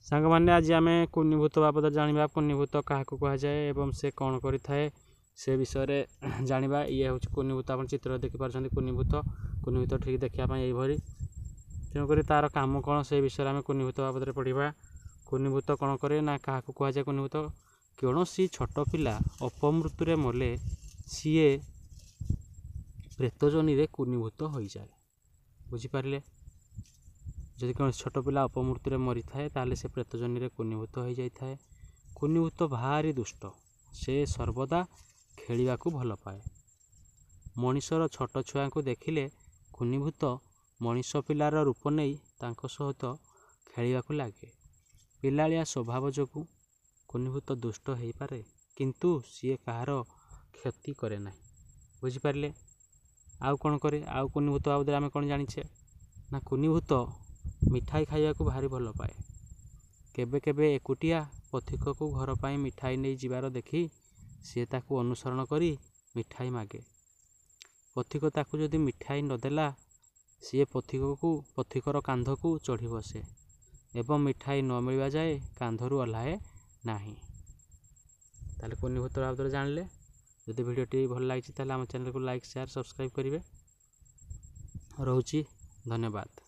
ସାଙ୍ଗମାନେ ଆଜି ଆମେ କୁନିଭୂତ ବାବଦରେ ଜାଣିବା। କୁନିଭୂତ କାହାକୁ କୁହାଯାଏ ଏବଂ ସେ କ'ଣ କରିଥାଏ ସେ ବିଷୟରେ ଜାଣିବା। ଇଏ ହେଉଛି କୁନିଭୂତ। ଆପଣ ଚିତ୍ରରେ ଦେଖିପାରୁଛନ୍ତି କୁନିଭୂତ ଠିକ୍ ଦେଖିବା ପାଇଁ ଏଇଭଳି। ତେଣୁକରି ତା'ର କାମ କ'ଣ ସେ ବିଷୟରେ ଆମେ କୁନିଭୂତ ବାବଦରେ ପଢ଼ିବା। କୁନିଭୂତ କ'ଣ କରେ ନା କାହାକୁ କୁହାଯାଏ କୁନିଭୂତ? କୌଣସି ଛୋଟ ପିଲା ଅପମୃତ୍ୟୁରେ ମଲେ ସିଏ ପ୍ରେତ ଯୋନିରେ କୁନିଭୂତ ହୋଇଯାଏ। ବୁଝିପାରିଲେ? ଯଦି କୌଣସି ଛୋଟ ପିଲା ଅପମୃତ୍ୟୁରେ ମରିଥାଏ ତାହେଲେ ସେ ପ୍ରେତ ଯୋନିରେ କୁନିଭୂତ ହୋଇଯାଇଥାଏ। କୁନିଭୂତ ଭାରି ଦୁଷ୍ଟ। ସେ ସର୍ବଦା ଖେଳିବାକୁ ଭଲ ପାଏ। ମଣିଷର ଛୋଟ ଛୁଆଙ୍କୁ ଦେଖିଲେ କୁନିଭୂତ ମଣିଷ ପିଲାର ରୂପ ନେଇ ତାଙ୍କ ସହିତ ଖେଳିବାକୁ ଲାଗେ। ପିଲାଳିଆ ସ୍ୱଭାବ ଯୋଗୁଁ କୁନିଭୂତ ଦୁଷ୍ଟ ହୋଇପାରେ, କିନ୍ତୁ ସିଏ କାହାର କ୍ଷତି କରେ ନାହିଁ। ବୁଝିପାରିଲେ? ଆଉ କ'ଣ କରେ? ଆଉ କୁନିଭୂତ ବାବଦରେ ଆମେ କ'ଣ ଜାଣିଛେ ନା କୁନିଭୂତ ମିଠାଇ ଖାଇବାକୁ ଭାରି ଭଲ ପାଏ। କେବେ କେବେ ଏକୁଟିଆ ପଥିକକୁ ଘର ପାଇଁ ମିଠାଇ ନେଇ ଯିବାର ଦେଖି ସିଏ ତାକୁ ଅନୁସରଣ କରି ମିଠାଇ ମାଗେ। ପଥିକ ତାକୁ ଯଦି ମିଠାଇ ନଦେଲା ସିଏ ପଥିକର କାନ୍ଧକୁ ଚଢ଼ି ବସେ ଏବଂ ମିଠାଇ ନ ମିଳିବା ଯାଏ କାନ୍ଧରୁ ଓହ୍ଲାଏ ନାହିଁ। ତାହେଲେ କୁନିଭୂତ ବାବଦରେ ଜାଣିଲେ। ଯଦି ଭିଡ଼ିଓଟି ଭଲ ଲାଗିଛି ତାହେଲେ ଆମ ଚ୍ୟାନେଲକୁ ଲାଇକ୍, ସେୟାର, ସବସ୍କ୍ରାଇବ୍ କରିବେ। ରହୁଛି, ଧନ୍ୟବାଦ।